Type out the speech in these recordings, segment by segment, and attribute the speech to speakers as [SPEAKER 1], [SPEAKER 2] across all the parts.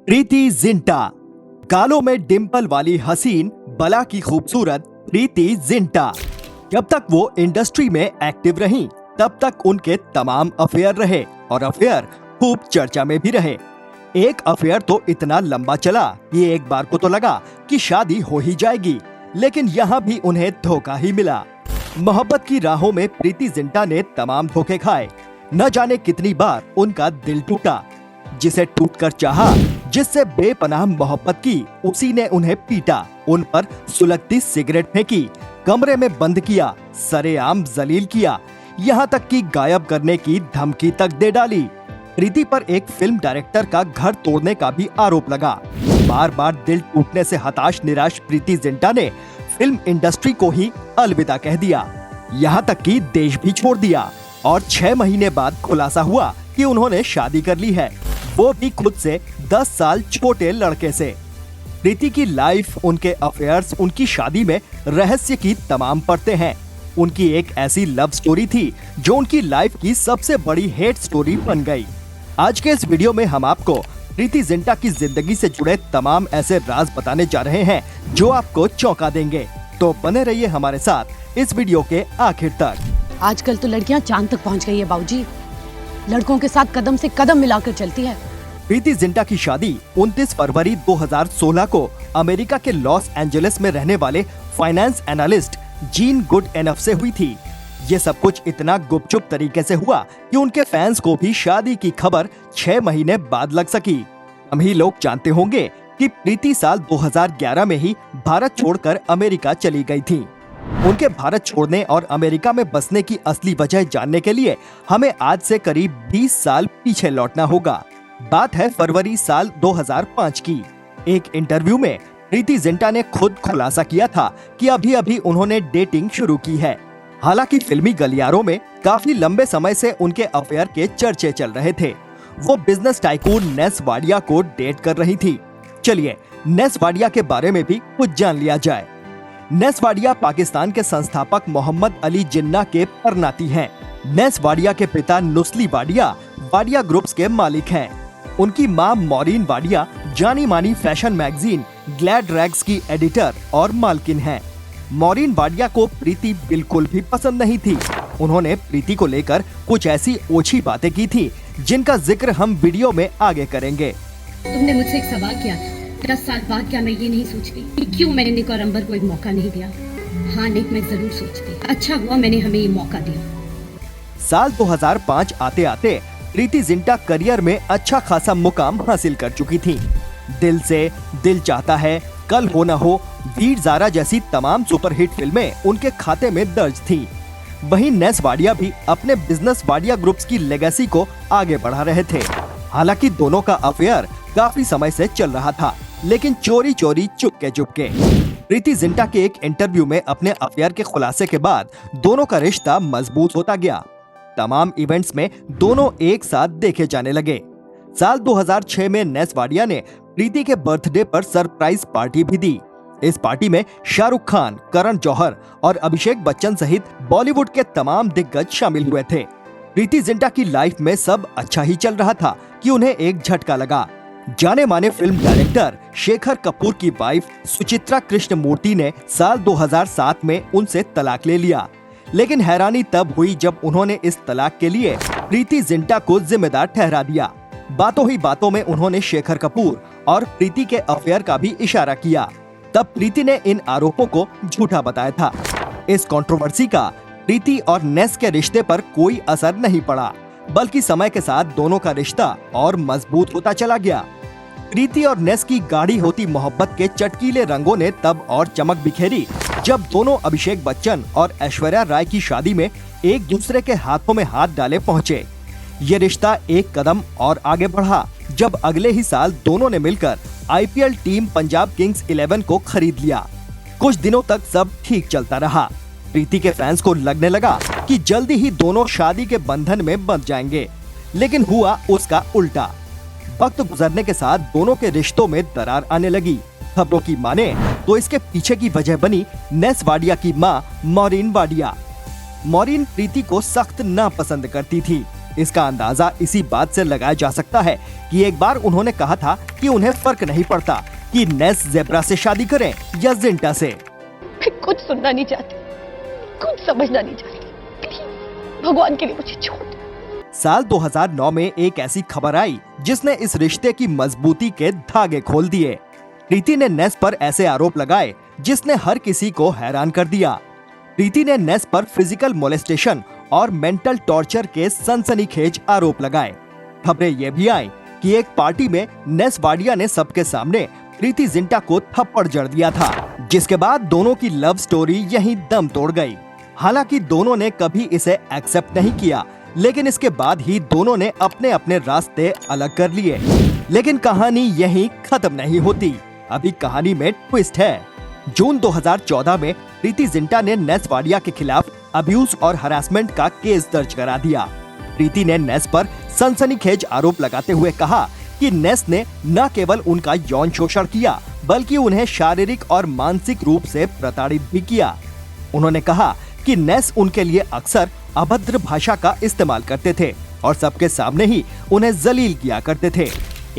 [SPEAKER 1] प्रीति जिंटा, गालों में डिंपल वाली हसीन बला की खूबसूरत प्रीति जिंटा। जब तक वो इंडस्ट्री में एक्टिव रहीं, तब तक उनके तमाम अफेयर रहे और अफेयर खूब चर्चा में भी रहे। एक अफेयर तो इतना लंबा चला कि एक बार को तो लगा कि शादी हो ही जाएगी, लेकिन यहाँ भी उन्हें धोखा ही मिला। मोहब्बत की राहों में प्रीति जिंटा ने तमाम धोखे खाए। न जाने कितनी बार उनका दिल टूटा। जिसे टूटकर चाहा, जिससे बेपनाह मोहब्बत की, उसी ने उन्हें पीटा, उन पर सुलगती सिगरेट फेंकी, कमरे में बंद किया, सरेआम जलील किया, यहाँ तक कि गायब करने की धमकी तक दे डाली। प्रीति पर एक फिल्म डायरेक्टर का घर तोड़ने का भी आरोप लगा। बार बार दिल टूटने से हताश निराश प्रीति जिंटा ने फिल्म इंडस्ट्री को ही अलविदा कह दिया, यहाँ तक कि देश भी छोड़ दिया। और 6 महीने बाद खुलासा हुआ कि उन्होंने शादी कर ली है, वो भी खुद से 10 साल छोटे लड़के से। प्रीति की लाइफ, उनके अफेयर्स, उनकी शादी में रहस्य की तमाम परतें हैं। उनकी एक ऐसी लव स्टोरी थी जो उनकी लाइफ की सबसे बड़ी हेट स्टोरी बन गई। आज के इस वीडियो में हम आपको प्रीति जिंटा की जिंदगी से जुड़े तमाम ऐसे राज बताने जा रहे हैं जो आपको चौंका देंगे। तो बने रहिए हमारे साथ इस वीडियो के आखिर तक।
[SPEAKER 2] आजकल तो लड़कियां चांद तक पहुंच गई है बाबूजी, लड़कों के साथ कदम से कदम मिलाकर चलती है।
[SPEAKER 1] प्रीति जिंटा की शादी 29 फरवरी 2016 को अमेरिका के लॉस एंजलिस में रहने वाले finance analyst gene good enough से हुई थी। ये सब कुछ इतना गुपचुप तरीके से हुआ कि उनके फैंस को भी शादी की खबर 6 महीने बाद लग सकी। हम ही लोग जानते होंगे कि प्रीति साल 2011 में ही भारत छोड़कर अमेरिका चली गई थी। उनके भारत छोड़ने और अमेरिका में बसने की असली वजह जानने के लिए हमें आज से करीब 20 साल पीछे लौटना होगा। बात है फरवरी साल 2005 की। एक इंटरव्यू में प्रीति जिंटा ने खुद खुलासा किया था कि अभी अभी उन्होंने डेटिंग शुरू की है। हालांकि फिल्मी गलियारों में काफी लंबे समय से उनके अफेयर के चर्चे चल रहे थे। वो बिजनेस टाइकून नेस वाडिया को डेट कर रही थी। चलिए नेस वाडिया के बारे में भी कुछ जान लिया जाए। नेस वाडिया पाकिस्तान के संस्थापक मोहम्मद अली जिन्ना के परनाती हैं। नेस वाडिया के पिता नुस्ली वाडिया वाडिया ग्रुप्स के मालिक हैं। उनकी मां मॉरीन वाडिया जानी मानी फैशन मैगजीन ग्लैड रैग्स की एडिटर और मालकिन हैं। मॉरीन वाडिया को प्रीति बिल्कुल भी पसंद नहीं थी। उन्होंने प्रीति को लेकर कुछ ऐसी ओछी बातें की थी जिनका जिक्र हम वीडियो में आगे करेंगे।
[SPEAKER 3] तुमने मुझसे एक सवाल किया था, 10 साल बाद क्या मैं ये नहीं सोचती कि क्यों मैंने निक और अंबर को एक मौका नहीं दिया। हाँ निक, मैं जरूर सोचती। अच्छा हुआ मैंने हमें ये मौका दिया।
[SPEAKER 1] साल 2005 आते आते प्रीति जिंटा करियर में अच्छा खासा मुकाम हासिल कर चुकी थी। दिल से, दिल चाहता है, कल हो न हो, वीर ज़ारा जैसी तमाम सुपरहिट फिल्में उनके खाते में दर्ज थी। वहीं नेस वाडिया भी अपने बिजनेस वाडिया ग्रुप्स की लेगेसी को आगे बढ़ा रहे थे। हालांकि दोनों का अफेयर काफी समय से चल रहा था, लेकिन चोरी चोरी चुपके चुपके। प्रीति जिंटा के एक इंटरव्यू में अपने अफेयर के खुलासे के बाद दोनों का रिश्ता मजबूत होता गया। तमाम इवेंट्स में दोनों एक साथ देखे जाने लगे। साल 2006 में नेस वाडिया ने प्रीति के बर्थडे पर सरप्राइज पार्टी भी दी। इस पार्टी में शाहरुख खान, करण जौहर और अभिषेक बच्चन सहित बॉलीवुड के तमाम दिग्गज शामिल हुए थे। प्रीति जिंटा की लाइफ में सब अच्छा ही चल रहा था कि उन्हें एक झटका लगा। जाने माने फिल्म डायरेक्टर शेखर कपूर की वाइफ सुचित्रा कृष्णमूर्ति ने साल 2007 में उनसे तलाक ले लिया। लेकिन हैरानी तब हुई जब उन्होंने इस तलाक के लिए प्रीति जिंटा को जिम्मेदार ठहरा दिया। बातों ही बातों में उन्होंने शेखर कपूर और प्रीति के अफेयर का भी इशारा किया। तब प्रीति ने इन आरोपों को झूठा बताया था। इस कंट्रोवर्सी का प्रीति और नेस के रिश्ते पर कोई असर नहीं पड़ा, बल्कि समय के साथ दोनों का रिश्ता और मजबूत होता चला गया। प्रीति और नेस की गाढ़ी होती मोहब्बत के चटकीले रंगों ने तब और चमक बिखेरी जब दोनों अभिषेक बच्चन और ऐश्वर्या राय की शादी में एक दूसरे के हाथों में हाथ डाले पहुंचे। ये रिश्ता एक कदम और आगे बढ़ा जब अगले ही साल दोनों ने मिलकर आईपीएल टीम पंजाब किंग्स 11 को खरीद लिया। कुछ दिनों तक सब ठीक चलता रहा। प्रीति के फैंस को लगने लगा कि जल्दी ही दोनों शादी के बंधन में बंध जाएंगे, लेकिन हुआ उसका उल्टा। वक्त गुजरने के साथ दोनों के रिश्तों में दरार आने लगी। खबरों की माने तो इसके पीछे की वजह बनी नेस वाडिया की मां मॉरीन वाडिया। मॉरीन प्रीति को सख्त नापसंद करती थी। इसका अंदाजा इसी बात से लगाया जा सकता है कि एक बार उन्होंने कहा था कि उन्हें फर्क नहीं पड़ता कि नेस ज़ेब्रा से शादी करें या जिंटा से।
[SPEAKER 4] मैं कुछ सुनना नहीं चाहती, कुछ समझना नहीं चाहती, प्लीज भगवान के लिए मुझे छोड़ दो।
[SPEAKER 1] साल 2009 में एक ऐसी खबर आई जिसने इस रिश्ते की मजबूती के धागे खोल दिए। प्रीति ने नेस पर ऐसे आरोप लगाए जिसने हर किसी को हैरान कर दिया। प्रीति ने नेस पर फिजिकल मोलेस्टेशन और मेंटल टॉर्चर के सनसनीखेज आरोप लगाए। खबरें ये भी आई कि एक पार्टी में नेस वाडिया ने सबके सामने प्रीति जिंटा को थप्पड़ जड़ दिया था, जिसके बाद दोनों की लव स्टोरी यहीं दम तोड़ गई। हालांकि दोनों ने कभी इसे एक्सेप्ट नहीं किया, लेकिन इसके बाद ही दोनों ने अपने अपने रास्ते अलग कर लिए। लेकिन कहानी यहीं खत्म नहीं होती, अभी कहानी में ट्विस्ट है। जून 2014 में प्रीति जिंटा ने नेस वाडिया के खिलाफ अब्यूज और हरासमेंट का केस दर्ज करा दिया। प्रीति ने नेस पर सनसनीखेज आरोप लगाते हुए कहा कि नेस ने न केवल उनका यौन शोषण किया, बल्कि उन्हें शारीरिक और मानसिक रूप से प्रताड़ित भी किया। उन्होंने कहा कि नेस उनके लिए अक्सर अभद्र भाषा का इस्तेमाल करते थे और सबके सामने ही उन्हें जलील किया करते थे।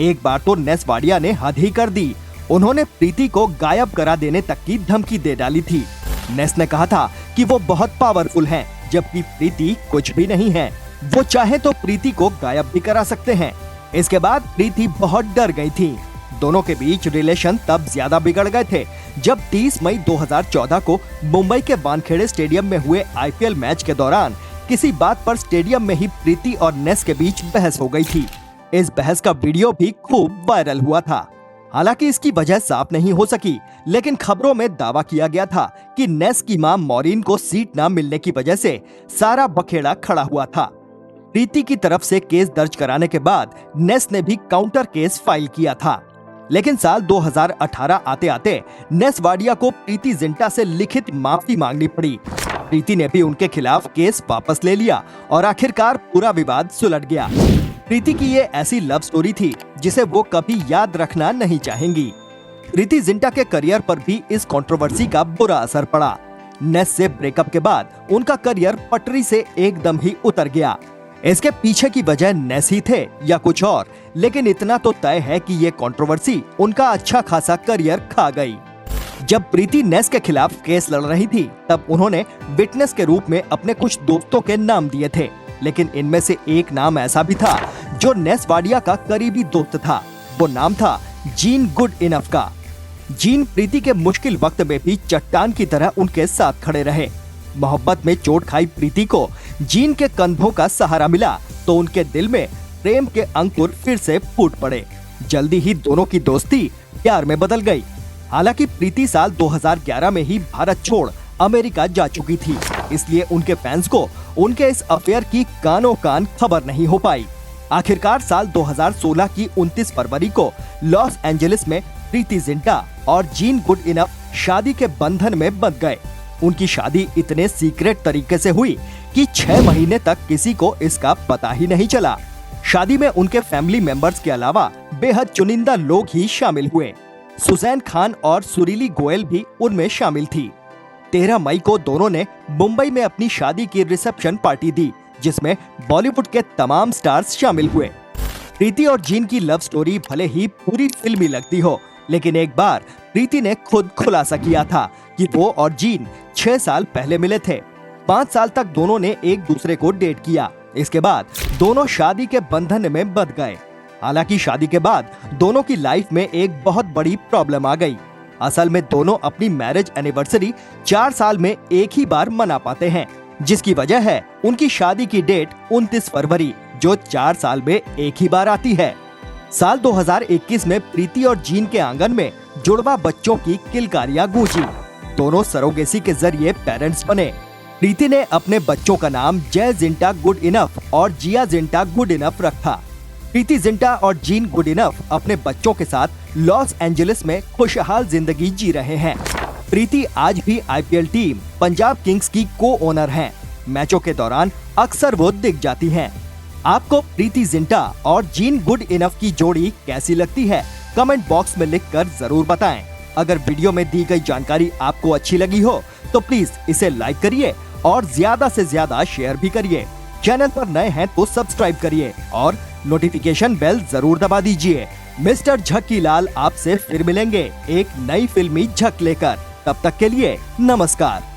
[SPEAKER 1] एक बार तो नेस वाडिया ने हद ही कर दी, उन्होंने प्रीति को गायब करा देने तक की धमकी दे डाली थी। नेस ने कहा था कि वो बहुत पावरफुल हैं, जबकि प्रीति कुछ भी नहीं है। वो चाहे तो प्रीति को गायब भी करा सकते हैं। इसके बाद प्रीति बहुत डर गई थी। दोनों के बीच रिलेशन तब ज्यादा बिगड़ गए थे जब 30 मई 2014 को मुंबई के वानखेड़े स्टेडियम में हुए आईपीएल मैच के दौरान किसी बात पर स्टेडियम में ही प्रीति और नेस के बीच बहस हो गई थी। इस बहस का वीडियो भी खूब वायरल हुआ था। हालांकि इसकी वजह साफ नहीं हो सकी, लेकिन खबरों में दावा किया गया था कि नेस की मां मॉरिन को सीट न मिलने की वजह से सारा बखेड़ा खड़ा हुआ था। प्रीति की तरफ से केस दर्ज कराने के बाद नेस ने भी काउंटर केस फाइल किया था। लेकिन साल 2018 आते आते नेस वाडिया को प्रीति जिंटा से लिखित माफी मांगनी पड़ी। प्रीति ने भी उनके खिलाफ केस वापस ले लिया और आखिरकार पूरा विवाद सुलझ गया। प्रीति की ये ऐसी लव स्टोरी थी जिसे वो कभी याद रखना नहीं चाहेंगी। प्रीति जिंटा के करियर पर भी इस कंट्रोवर्सी का बुरा असर पड़ा। नेस से ब्रेकअप के बाद उनका करियर पटरी से एकदम ही उतर गया। इसके पीछे की वजह नेस ही थे या कुछ और, लेकिन इतना तो तय है कि ये कंट्रोवर्सी उनका अच्छा खासा करियर खा गई। जब प्रीति नेस के खिलाफ केस लड़ रही थी, तब उन्होंने विटनेस के रूप में अपने कुछ दोस्तों के नाम दिए थे, लेकिन इनमें से एक नाम ऐसा भी था जो नेस वाडिया का करीबी दोस्त था। वो नाम था जीन गुड इनफ का। जीन प्रीति के मुश्किल वक्त में भी चट्टान की तरह उनके साथ खड़े रहे। मोहब्बत में चोट खाई प्रीति को जीन के कंधों का सहारा मिला तो उनके दिल में प्रेम के अंकुर फिर से फूट पड़े। जल्दी ही दोनों की दोस्ती प्यार में बदल गई। हालांकि प्रीति साल 2011 में ही भारत छोड़ अमेरिका जा चुकी थी, इसलिए उनके फैंस को उनके इस अफेयर की कानों कान खबर नहीं हो पाई। आखिरकार साल 2016 की 29 फरवरी को लॉस एंजलिस में प्रीति जिंटा और जीन गुड इनफ शादी के बंधन में बंध गए। उनकी शादी इतने सीक्रेट तरीके से हुई कि 6 महीने तक किसी को इसका पता ही नहीं चला। शादी में उनके फैमिली मेंबर्स के अलावा बेहद चुनिंदा लोग ही शामिल हुए। सुसैन खान और सुरीली गोयल भी उनमें शामिल थी। 13 मई को दोनों ने मुंबई में अपनी शादी की रिसेप्शन पार्टी दी, जिसमें बॉलीवुड के तमाम स्टार्स शामिल हुए। प्रीति और जीन की लव स्टोरी भले ही पूरी फिल्मी लगती हो, लेकिन एक बार प्रीति ने खुद खुलासा किया था कि वो और जीन 6 साल पहले मिले थे। 5 साल तक दोनों ने एक दूसरे को डेट किया। इसके बाद दोनों शादी के बंधन में बंध गए। हालांकि शादी के बाद दोनों की लाइफ में एक बहुत बड़ी प्रॉब्लम आ गई। असल में दोनों अपनी मैरिज एनिवर्सरी 4 साल में एक ही बार मना पाते हैं, जिसकी वजह है उनकी शादी की डेट 29 फरवरी, जो 4 साल में एक ही बार आती है। साल 2021 में प्रीति और जीन के आंगन में जुड़वा बच्चों की किलकारियां गूंजी। दोनों सरोगेसी के जरिए पेरेंट्स बने। प्रीति ने अपने बच्चों का नाम जय जिंटा गुड इनफ और जिया जिंटा गुड इनफ रखा। प्रीति जिंटा और जीन गुड इनफ अपने बच्चों के साथ लॉस एंजलिस में खुशहाल जिंदगी जी रहे हैं। प्रीति आज भी आईपीएल टीम पंजाब किंग्स की को ओनर हैं। मैचों के दौरान अक्सर वो दिख जाती हैं। आपको प्रीति जिंटा और जीन गुड इनफ की जोड़ी कैसी लगती है? कमेंट बॉक्स में लिखकर जरूर बताएं। अगर वीडियो में दी गई जानकारी आपको अच्छी लगी हो तो प्लीज इसे लाइक करिए और ज्यादा से ज्यादा शेयर भी करिए। चैनल पर नए हैं तो सब्सक्राइब करिए और नोटिफिकेशन बेल जरूर दबा दीजिए। मिस्टर झक्की लाल आपसे फिर मिलेंगे एक नई फिल्मी झक लेकर। तब तक के लिए नमस्कार।